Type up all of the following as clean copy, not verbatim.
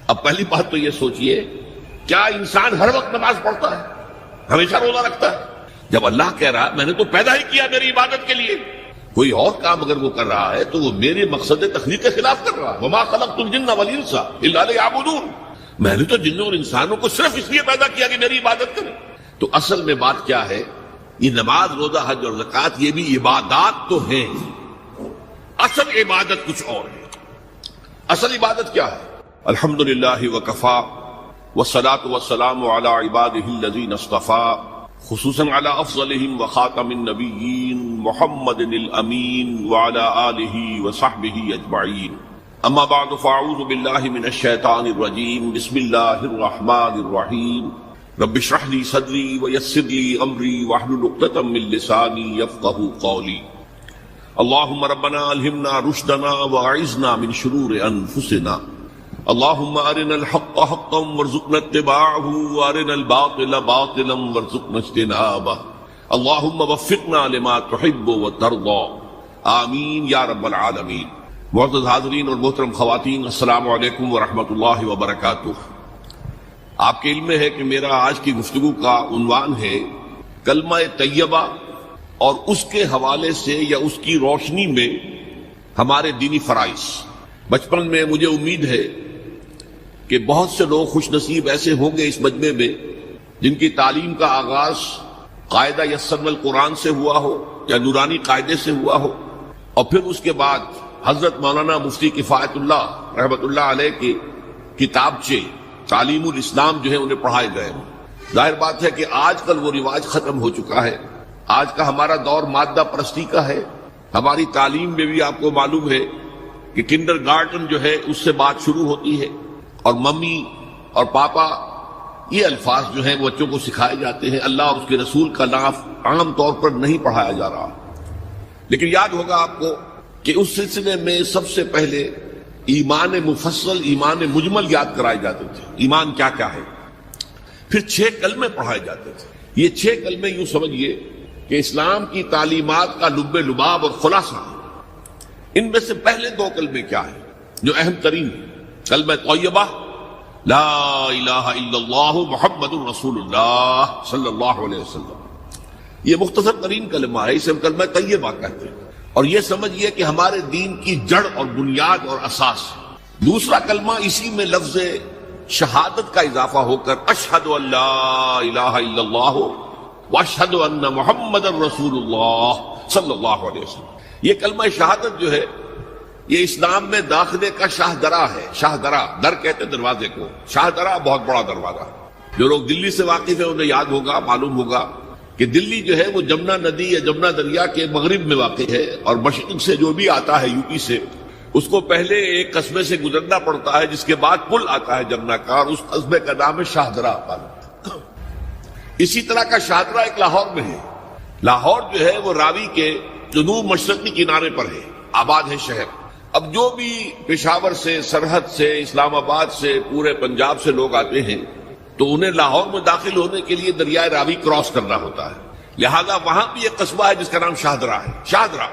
اب پہلی بات تو یہ سوچئے، کیا انسان ہر وقت نماز پڑھتا ہے؟ ہمیشہ روزہ رکھتا ہے؟ جب اللہ کہہ رہا میں نے تو پیدا ہی کیا میری عبادت کے لیے، کوئی اور کام اگر وہ کر رہا ہے تو وہ میرے مقصد تخلیق کے خلاف کر رہا ہے۔ وما خلقت الجن والانس الا لیعبدون، میں نے تو جنوں اور انسانوں کو صرف اس لیے پیدا کیا کہ میری عبادت کریں۔ تو اصل میں بات کیا ہے؟ یہ نماز، روزہ، حج اور زکوٰۃ یہ بھی عبادات تو ہیں، اصل عبادت کچھ اور ہے۔ اصل عبادت کیا ہے؟ الحمدللہ وکفا والصلاة والسلام علی عبادہ الذین اصطفیٰ، خصوصاً علی افضلہم وخاتم النبیین محمد الامین وعلی آلہ وصحبہ اجمعین، اما بعد فاعوذ باللہ من الشیطان الرجیم، بسم اللہ الرحمن الرحیم، رب اشرح لی صدری ویسر لی امری واحلل عقدۃ من لسانی یفقہوا قولی، اللہم ربنا الہمنا رشدنا واعذنا من شرور انفسنا، اللہم ارنا الحق حقا وارزقنا اتباعہ وارنا الباطل باطلا وارزقنا اجتنابہ، اللہم وفقنا لما تحب وترضى، آمین یا رب العالمین۔ معزز حاضرین اور محترم خواتین، السلام علیکم ورحمۃ اللہ وبرکاتہ۔ آپ کے علم میں ہے کہ میرا آج کی گفتگو کا عنوان ہے کلمہ طیبہ اور اس کے حوالے سے یا اس کی روشنی میں ہمارے دینی فرائض۔ بچپن میں مجھے امید ہے کہ بہت سے لوگ خوش نصیب ایسے ہوں گے اس مجمع میں جن کی تعلیم کا آغاز قاعدہ یسرنا القرآن سے ہوا ہو یا نورانی قاعدے سے ہوا ہو، اور پھر اس کے بعد حضرت مولانا مفتی کفایت اللہ رحمۃ اللہ علیہ کے کتابچے تعلیم الاسلام جو ہے انہیں پڑھائے گئے ہوں۔ ظاہر بات ہے کہ آج کل وہ رواج ختم ہو چکا ہے، آج کا ہمارا دور مادہ پرستی کا ہے۔ ہماری تعلیم میں بھی آپ کو معلوم ہے کہ کنڈر گارڈن جو ہے اس سے بات شروع ہوتی ہے، اور ممی اور پاپا یہ الفاظ جو ہیں وہ بچوں کو سکھائے جاتے ہیں، اللہ اور اس کے رسول کا نام عام طور پر نہیں پڑھایا جا رہا۔ لیکن یاد ہوگا آپ کو کہ اس سلسلے میں سب سے پہلے ایمان مفصل، ایمان مجمل یاد کرائے جاتے تھے، ایمان کیا کیا ہے، پھر 6 کلمے پڑھائے جاتے تھے۔ یہ 6 کلمے یوں سمجھیے کہ اسلام کی تعلیمات کا لب لباب اور خلاصہ ہے۔ ان میں سے پہلے 2 کلمے کیا ہیں جو اہم ترین ہیں؟ کلمہ طیبہ لا الہ الا اللہ محمد رسول اللہ صلی اللہ علیہ وسلم، یہ مختصر ترین کلمہ ہے، اسے ہم کلمہ طیبہ کہتے ہیں، اور یہ سمجھیے کہ ہمارے دین کی جڑ اور بنیاد اور اساس ہے۔ دوسرا کلمہ اسی میں لفظ شہادت کا اضافہ ہو کر اشہد ان لا الہ الا اللہ واشہد ان محمد رسول اللہ صلی اللہ علیہ وسلم۔ یہ کلمہ شہادت جو ہے یہ اسلام میں داخلے کا شاہ درا ہے۔ شاہ درا، در کہتے دروازے کو، شاہ درا بہت بڑا دروازہ۔ جو لوگ دلی سے واقف ہیں انہیں یاد ہوگا، معلوم ہوگا کہ دلی جو ہے وہ جمنا ندی یا جمنا دریا کے مغرب میں واقع ہے، اور مشرق سے جو بھی آتا ہے یو پی سے، اس کو پہلے ایک قصبے سے گزرنا پڑتا ہے، جس کے بعد پل آتا ہے جمنا کا، اور اس قصبے کا نام ہے شاہ درا۔ اسی طرح کا شاہ درا ایک لاہور میں ہے۔ لاہور جو ہے وہ راوی کے جنوب مشرقی کنارے پر ہے، آباد ہے شہر۔ اب جو بھی پشاور سے، سرحد سے، اسلام آباد سے، پورے پنجاب سے لوگ آتے ہیں تو انہیں لاہور میں داخل ہونے کے لیے دریائے راوی کراس کرنا ہوتا ہے، لہذا وہاں بھی ایک قصبہ ہے جس کا نام شاہ درا ہے۔ شاہ درا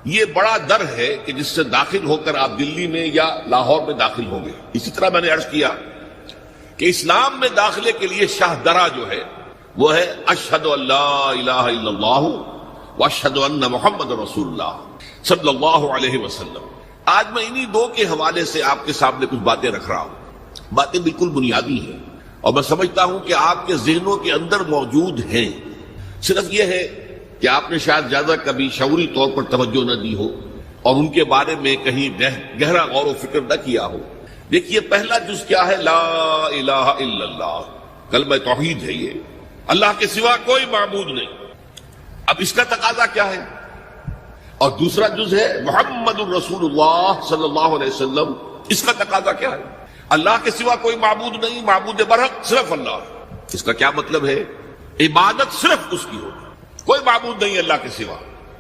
یہ بڑا در ہے کہ جس سے داخل ہو کر آپ دلی میں یا لاہور میں داخل ہوں گے۔ اسی طرح میں نے عرض کیا کہ اسلام میں داخلے کے لیے شاہ درا جو ہے وہ ہے اشہد ان لا الہ الا اللہ واشہد ان محمد رسول اللہ صلی اللہ علیہ وسلم۔ آج میں انہی 2 کے حوالے سے آپ کے سامنے کچھ باتیں رکھ رہا ہوں، باتیں بالکل بنیادی ہیں، اور میں سمجھتا ہوں کہ آپ کے ذہنوں کے اندر موجود ہیں، صرف یہ ہے کہ آپ نے شاید زیادہ کبھی شعوری طور پر توجہ نہ دی ہو اور ان کے بارے میں کہیں گہرا غور و فکر نہ کیا ہو۔ دیکھیے پہلا جز کیا ہے؟ لا الہ الا اللہ، کلمہ توحید ہے یہ، اللہ کے سوا کوئی معبود نہیں۔ اب اس کا تقاضا کیا ہے؟ اور دوسرا جز ہے محمد الرسول اللہ صلی اللہ علیہ وسلم، اس کا تقاضا کیا ہے؟ اللہ کے سوا کوئی معبود نہیں، معبود برحق صرف اللہ۔ اس کا کیا مطلب ہے؟ عبادت صرف اس کی ہو، کوئی معبود نہیں اللہ کے سوا،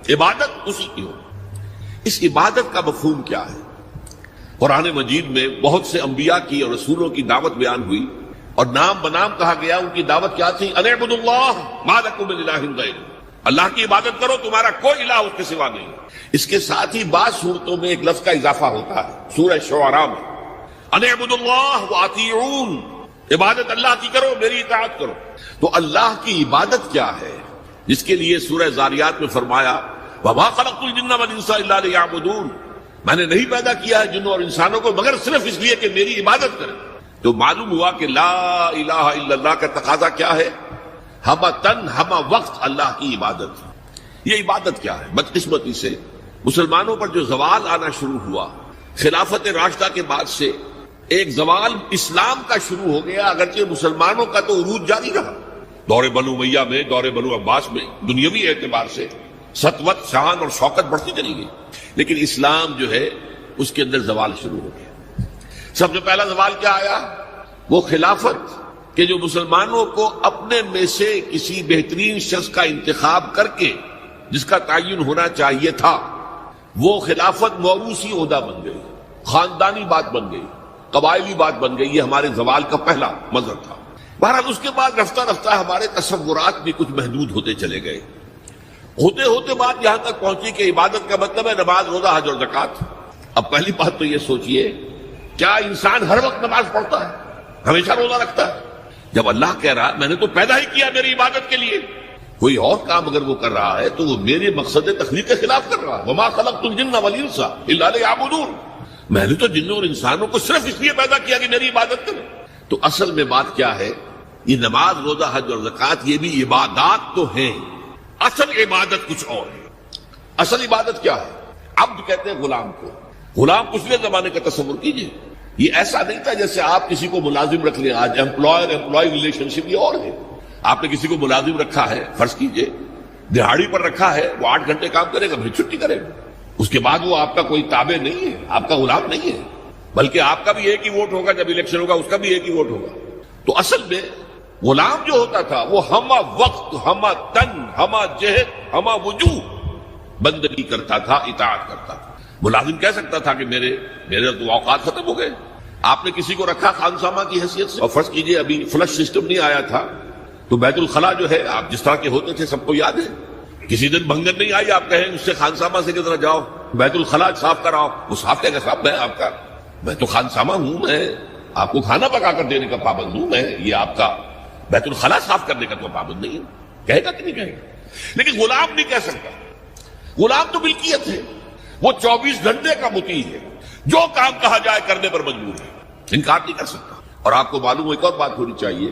عبادت اسی کی ہو۔ اس عبادت کا مفہوم کیا ہے؟ قرآن مجید میں بہت سے انبیاء کی اور رسولوں کی دعوت بیان ہوئی، اور نام بنام کہا گیا۔ ان کی دعوت کیا تھی؟ ان اعبدوا اللہ ما لکم من الہ غیرہ، اللہ کی عبادت کرو، تمہارا کوئی الہ اس کے سوا نہیں۔ اس کے ساتھ ہی بعض صورتوں میں ایک لفظ کا اضافہ ہوتا ہے، سورہ شعراء میں ان اعبدوا اللہ واطیعون، عبادت اللہ کی کرو، میری اطاعت کرو۔ تو اللہ کی عبادت کیا ہے، جس کے لیے سورہ ذاریات میں فرمایا وما خلقت الجن والانس الا لیعبدون، میں نے نہیں پیدا کیا ہے جنوں اور انسانوں کو مگر صرف اس لیے کہ میری عبادت کریں۔ تو معلوم ہوا کہ لا الہ الا اللہ کا تقاضا کیا ہے، ہمہ تن ہمہ وقت اللہ کی عبادت۔ یہ عبادت کیا ہے؟ بدقسمتی سے مسلمانوں پر جو زوال آنا شروع ہوا خلافت راشدہ کے بعد سے، ایک زوال اسلام کا شروع ہو گیا، اگرچہ مسلمانوں کا تو عروج جاری رہا۔ دور بنو امیہ میں، دور بنو عباس میں دنیاوی اعتبار سے سطوت، شان اور شوکت بڑھتی چلی گئی، لیکن اسلام جو ہے اس کے اندر زوال شروع ہو گیا۔ سب سے پہلا زوال کیا آیا؟ وہ خلافت کہ جو مسلمانوں کو اپنے میں سے کسی بہترین شخص کا انتخاب کر کے جس کا تعین ہونا چاہیے تھا، وہ خلافت موروثی عہدہ بن گئی، خاندانی بات بن گئی، قبائلی بات بن گئی۔ یہ ہمارے زوال کا پہلا منظر تھا۔ بہرحال اس کے بعد رفتہ رفتہ ہمارے تصورات بھی کچھ محدود ہوتے چلے گئے، ہوتے ہوتے بات یہاں تک پہنچی کہ عبادت کا مطلب ہے نماز، روزہ، حج اور زکوٰۃ۔ اب پہلی بات تو یہ سوچئے، کیا انسان ہر وقت نماز پڑھتا ہے، ہمیشہ روزہ رکھتا ہے؟ جب اللہ کہہ رہا میں نے تو پیدا ہی کیا میری عبادت کے لیے، کوئی اور کام اگر وہ کر رہا ہے تو وہ میرے مقصد تخلیق کے خلاف کر رہا ہے۔ وما خلقت الجن والانس الا لیعبدون، میں نے تو جنوں اور انسانوں کو صرف اس لیے پیدا کیا کہ میری عبادت کریں۔ تو اصل میں بات کیا ہے، یہ نماز، روزہ، حج اور زکوٰۃ یہ بھی عبادات تو ہیں، اصل عبادت کچھ اور ہے۔ اصل عبادت کیا ہے؟ عبد کہتے ہیں غلام کو۔ غلام پچھلے زمانے کا تصور کیجئے، یہ ایسا نہیں تھا جیسے آپ کسی کو ملازم رکھ لیں۔ آج امپلائر امپلائی ریلیشن شپ یہ اور ہے۔ آپ نے کسی کو ملازم رکھا ہے، فرض کیجئے دہاڑی پر رکھا ہے، وہ 8 گھنٹے کام کرے گا پھر چھٹی کرے گا، اس کے بعد وہ آپ کا کوئی تابع نہیں ہے، آپ کا غلام نہیں ہے، بلکہ آپ کا بھی ایک ہی ووٹ ہوگا، جب الیکشن ہوگا اس کا بھی ایک ہی ووٹ ہوگا۔ تو اصل میں غلام جو ہوتا تھا وہ ہمہ وقت، ہمہ تن، ہمہ جہد، ہمہ وجوہ بندگی کرتا تھا، اطاعت کرتا تھا۔ ملازم کہہ سکتا تھا کہ میرے تو اوقات ختم ہو گئے۔ آپ نے کسی کو رکھا خانسامہ کی حیثیت سے، اور فرض کیجئے ابھی فلش سسٹم نہیں آیا تھا تو بیت الخلاء جو ہے آپ جس طرح کے ہوتے تھے سب کو یاد ہے، کسی دن بھنگن نہیں آئی، آپ کہیں اس سے خانسامہ سے کس طرح جاؤ بیت الخلاء صاف کراؤ، وہ صاف کہے گا صاحب میں تو خانسامہ ہوں، میں آپ کو کھانا پکا کر دینے کا پابند ہوں، میں یہ آپ کا بیت الخلاء صاف کرنے کا تو پابند نہیں ہے۔ کہے گا کہ نہیں کہے گا؟ لیکن غلام نہیں کہہ سکتا۔ غلام تو ملکیت ہے، وہ 24 گھنٹے کا مطیع ہے، جو کام کہا جائے کرنے پر مجبور ہے، انکار نہیں کر سکتا۔ اور آپ کو معلوم ہو ایک اور بات ہونی چاہیے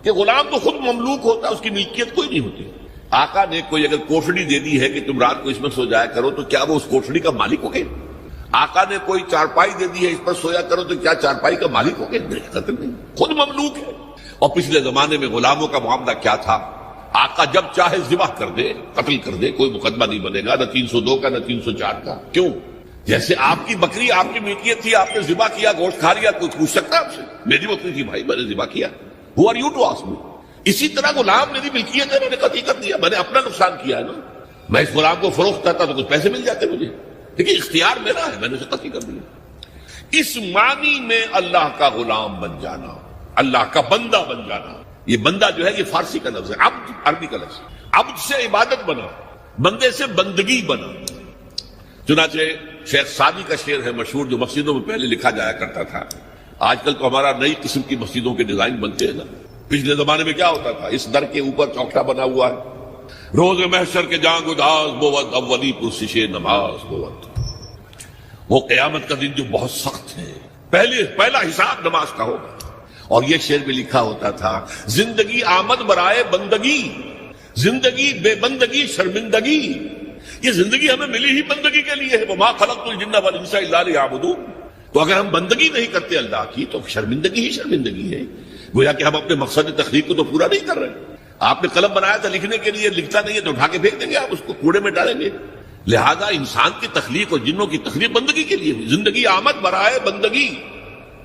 کہ غلام تو خود مملوک ہوتا ہے، اس کی ملکیت کوئی نہیں ہوتی۔ آقا نے کوئی اگر کوٹڑی دے دی ہے کہ تم رات کو اس میں سو جایا کرو تو کیا وہ اس کوٹڑی کا مالک ہو گئے؟ آقا نے کوئی چارپائی دے دی ہے اس پر سویا کرو تو کیا چارپائی کا مالک ہو گئے؟ قتل نہیں، خود مملوک ہے۔ اور پچھلے زمانے میں غلاموں کا معاملہ کیا تھا؟ آقا جب چاہے ذبح کر دے، قتل کر دے، کوئی مقدمہ نہیں بنے گا، نہ 302 کا نہ 304 کا۔ کیوں؟ جیسے آپ کی بکری آپ کی ملکیت تھی، آپ نے ذبح کیا، گوشت کھا لیا، کوئی پوچھ سکتا ہے آپ سے؟ میری بکری تھی بھائی، میں نے ذبح کیا، Who are you to ask me؟ اسی طرح غلام میری ملکیت ہے، میں نے قتل کر دیا، میں نے اپنا نقصان کیا ہے نا۔ میں اس غلام کو فروخت کرتا تو کچھ پیسے مل جاتے مجھے، لیکن اختیار میرا ہے، میں نے اسے قتل کر دیا۔ اس معنی میں اللہ کا غلام بن جانا، اللہ کا بندہ بن جانا۔ یہ بندہ جو ہے یہ فارسی کا لفظ ہے، عبد عربی کا لفظ ہے۔ عبد سے عبادت بنا، بندے سے بندگی بنا۔ چنانچہ شیخ سعدی کا شعر ہے مشہور، جو مسجدوں میں پہلے لکھا جایا کرتا تھا۔ آج کل تو ہمارا نئی قسم کی مسجدوں کے ڈیزائن بنتے ہیں نا، پچھلے زمانے میں کیا ہوتا تھا؟ اس در کے اوپر چوکٹا بنا ہوا ہے، روز محشر کے جان گداز بود، اولی پرسش نماز بود۔ وہ قیامت کا دن جو بہت سخت ہے، پہلا حساب نماز کا ہوگا۔ اور یہ شعر میں لکھا ہوتا تھا، زندگی آمد برائے بندگی، زندگی بے بندگی شرمندگی۔ یہ زندگی ہمیں ملی ہی بندگی کے لیے ہے، وما خلقت الجن والانس الا لیعبدون۔ تو اگر ہم بندگی نہیں کرتے اللہ کی تو شرمندگی ہی شرمندگی ہے، گویا کہ ہم اپنے مقصد تخلیق کو تو پورا نہیں کر رہے۔ آپ نے قلم بنایا تھا لکھنے کے لیے، لکھتا نہیں ہے تو اٹھا کے پھینک دیں گے، آپ اس کو کوڑے میں ڈالیں گے۔ لہذا انسان کی تخلیق اور جنوں کی تخلیق بندگی کے لیے ہوئی۔ زندگی آمد برائے بندگی،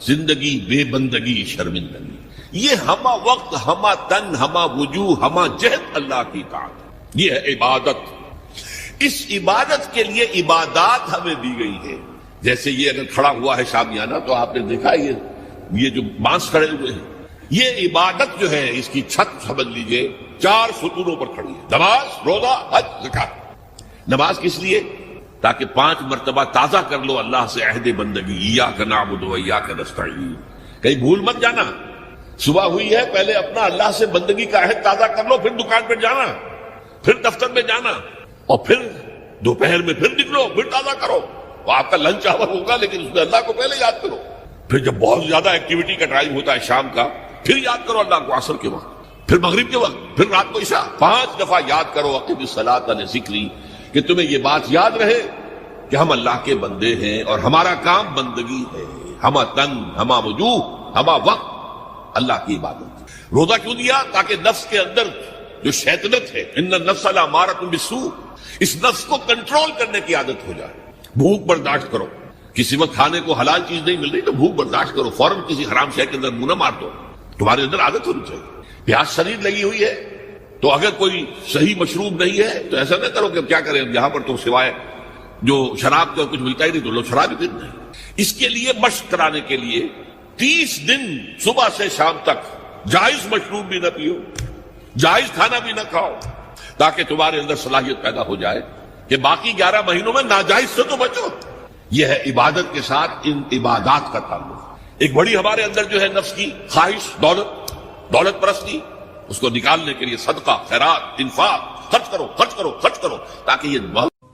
زندگی بے بندگی شرمندگی۔ یہ ہمہ وقت، ہمہ تن، ہمہ وجوہ، ہمہ جہد اللہ کی اطاعت، یہ ہے عبادت۔ اس عبادت کے لیے عبادات ہمیں دی گئی ہے۔ جیسے یہ اگر کھڑا ہوا ہے شامیانہ تو آپ نے دیکھا یہ جو بانس کھڑے ہوئے ہیں، یہ عبادت جو ہے اس کی چھت سمجھ لیجئے 4 ستونوں پر کھڑی ہے، نماز، روزہ، حج، زکوٰۃ۔ نماز کس لیے؟ تاکہ 5 مرتبہ تازہ کر لو اللہ سے عہد بندگی، ایاک نعبد و ایاک نستعین. کہیں بھول مت جانا. صبح ہوئی ہے، پہلے اپنا اللہ سے بندگی کا عہد تازہ کر لو، پھر دکان پہ جانا، پھر دفتر میں جانا، اور پھر دوپہر میں پھر نکلو، پھر تازہ کرو. وہ آپ کا لنچ آور ہوگا لیکن اس میں اللہ کو پہلے یاد کرو. پھر جب بہت زیادہ ایکٹیویٹی کا ٹائم ہوتا ہے شام کا، پھر یاد کرو اللہ کو عصر کے وقت، پھر مغرب کے وقت، پھر رات کو عشاء. 5 دفعہ یاد کرو اقم الصلاۃ لذکری، کہ تمہیں یہ بات یاد رہے کہ ہم اللہ کے بندے ہیں اور ہمارا کام بندگی ہے. ہما تن، ہما وجوہ، ہما وقت اللہ کی عبادت. روزہ کیوں دیا؟ تاکہ نفس کے اندر جو شیطنت ہے، ان النفس لامارۃ بالسوء، اس نفس کو کنٹرول کرنے کی عادت ہو جائے. بھوک برداشت کرو. کسی وقت کھانے کو حلال چیز نہیں مل رہی تو بھوک برداشت کرو، فوراً کسی حرام شے کے اندر منہ نہ مار دو. تمہارے اندر عادت ہونی چاہیے. پیاس شدید لگی ہوئی ہے تو اگر کوئی صحیح مشروب نہیں ہے تو ایسا نہ کرو کہ کیا کریں یہاں پر تو سوائے جو شراب کا کچھ ملتا ہی نہیں تو لو شراب ہی پینا ہے. اس کے لیے مشق کرانے کے لیے 30 دن صبح سے شام تک جائز مشروب بھی نہ پیو، جائز کھانا بھی نہ کھاؤ، تاکہ تمہارے اندر صلاحیت پیدا ہو جائے کہ باقی 11 مہینوں میں ناجائز سے تو بچو. یہ ہے عبادت کے ساتھ ان عبادات کا تعلق. ایک بڑی ہمارے اندر جو ہے نفس کی خواہش، دولت پرستی، اس کو نکالنے کے لیے صدقہ، خیرات، انفاق، خرچ کرو خرچ کرو خرچ کرو، تاکہ یہ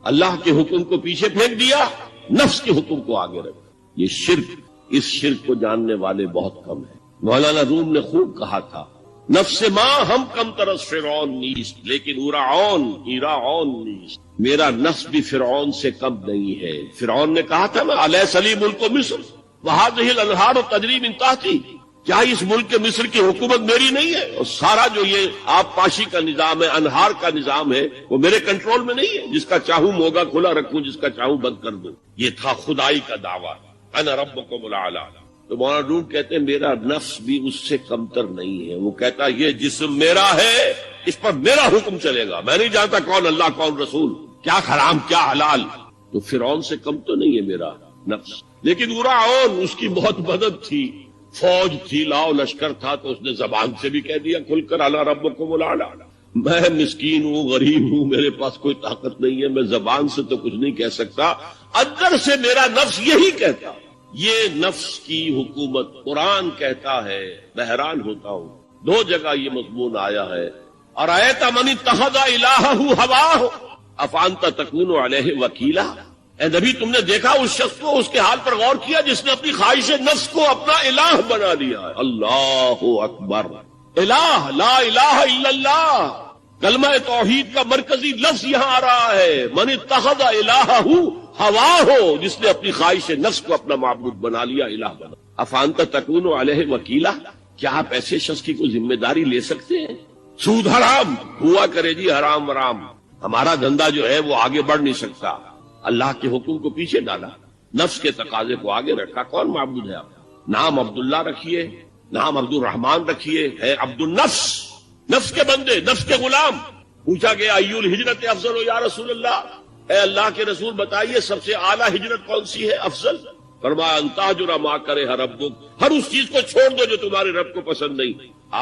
اللہ کے حکم کو پیچھے پھینک دیا، نفس کے حکم کو آگے رکھ. یہ شرک، اس شرک کو جاننے والے بہت کم ہیں. مولانا روم نے خوب کہا تھا، نفس ماں ہم کم ترس فرعون نیست لیکن ایراعون نیست. میرا نفس بھی فرعون سے کم نہیں ہے. فرعون نے کہا تھا نا الیس لی ملک مصر وہذہ الانہار تجری من تحتی، کیا اس ملک مصر کی حکومت میری نہیں ہے؟ اور سارا جو یہ آب پاشی کا نظام ہے، انہار کا نظام ہے، وہ میرے کنٹرول میں نہیں ہے. جس کا چاہوں موگا کھلا رکھوں، جس کا چاہوں بند کر دوں. یہ تھا خدائی کا دعویٰ، انا ربکم الاعلی. تو مولانا روم کہتے ہیں میرا نفس بھی اس سے کمتر نہیں ہے. وہ کہتا یہ جسم میرا ہے، اس پر میرا حکم چلے گا، میں نہیں جانتا کون اللہ کون رسول، کیا حرام کیا حلال. تو فرعون سے کم تو نہیں ہے میرا نفس. لیکن ایراعون اس کی بہت مدد تھی، فوج تھی، لاؤ لشکر تھا، تو اس نے زبان سے بھی کہہ دیا کھل کر الا ربکم الاعلی. میں مسکین ہوں، غریب ہوں، میرے پاس کوئی طاقت نہیں ہے، میں زبان سے تو کچھ نہیں کہہ سکتا، اندر سے میرا نفس یہی کہتا. یہ نفس کی حکومت قرآن کہتا ہے. میں حیران ہوتا ہوں، 2 جگہ یہ مضمون آیا ہے. ارأیت من اتخذ الہہ ہواہ افانت تکون علیہ وکیلا. اے نبی تم نے دیکھا اس شخص کو، اس کے حال پر غور کیا جس نے اپنی خواہش نفس کو اپنا الہ بنا لیا ہے. اللہ اکبر. الہ، لا الہ الا اللہ، کلمہ توحید کا مرکزی لفظ یہاں آ رہا ہے. من اتخذ الہہ ہواہ، جس نے اپنی خواہش نفس کو اپنا معبود بنا لیا، الہ بنا. افانت تکون علیہ وکیلا، کیا آپ ایسے شخص کی کوئی ذمہ داری لے سکتے ہیں؟ سود حرام ہوا کرے جی، حرام حرام، ہمارا دھندا جو ہے وہ آگے بڑھ نہیں سکتا. اللہ کے حکم کو پیچھے ڈالا، نفس کے تقاضے کو آگے رکھا. کون معبود ہے آپ؟ نام عبداللہ رکھیے، نام عبد الرحمان رکھیے، ہے عبد النفس، نفس کے بندے، نفس کے غلام. پوچھا گیا ایو الہجرت افضل یا رسول اللہ، اے اللہ کے رسول بتائیے سب سے اعلیٰ ہجرت کون سی ہے، افضل؟ فرمایا ان تہجر ما کرہ ربک، ہر اس چیز کو چھوڑ دو جو تمہارے رب کو پسند نہیں.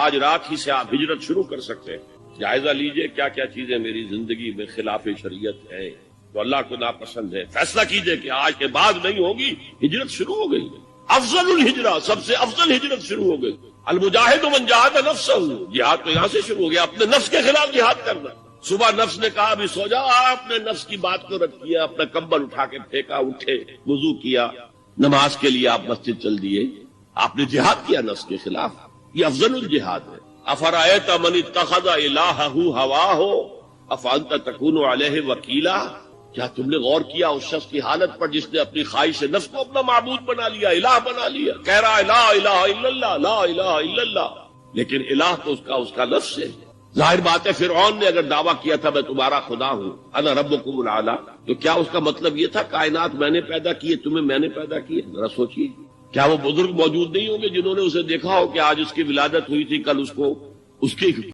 آج رات ہی سے آپ ہجرت شروع کر سکتے ہیں. جائزہ لیجئے کیا کیا چیزیں میری زندگی میں خلاف شریعت ہے، تو اللہ کو ناپسند ہے. فیصلہ کیجئے کہ آج کے بعد نہیں ہوگی. ہجرت شروع ہو گئی. افضل الہجرہ، سب سے افضل ہجرت شروع ہو گئی. المجاہد من جاہد نفسہ، جہاد تو یہاں سے شروع ہو گیا، اپنے نفس کے خلاف جہاد کرنا. صبح نفس نے کہا ابھی سو جاؤ، آپ نے نفس کی بات کو رد کیا، اپنا کمبل اٹھا کے پھینکا، اٹھے، وضو کیا، نماز کے لیے آپ مسجد چل دیے. آپ نے جہاد کیا نفس کے خلاف. یہ افضل الجہاد ہے. افرأیت من اتخذ الہہ ہواہ افانت تکون علیہ وکیلا، کیا تم نے غور کیا اس شخص کی حالت پر جس نے اپنی خواہش نفس کو اپنا معبود بنا لیا، الہ بنا لیا. کہہ رہا ہے لا الہ الا اللہ، لا الہ الا اللہ، لیکن الہ تو اس کا لفظ ہے. ظاہر بات ہے فرعون نے اگر دعویٰ کیا تھا میں تمہارا خدا ہوں، انا ربکم الاعلی، تو کیا اس کا مطلب یہ تھا کائنات میں نے پیدا کیے، تمہیں میں نے پیدا کیے؟ ذرا سوچیے. کیا وہ بزرگ موجود نہیں ہوں گے جنہوں نے اسے دیکھا ہو کہ آج اس کی ولادت ہوئی تھی، کل اس کی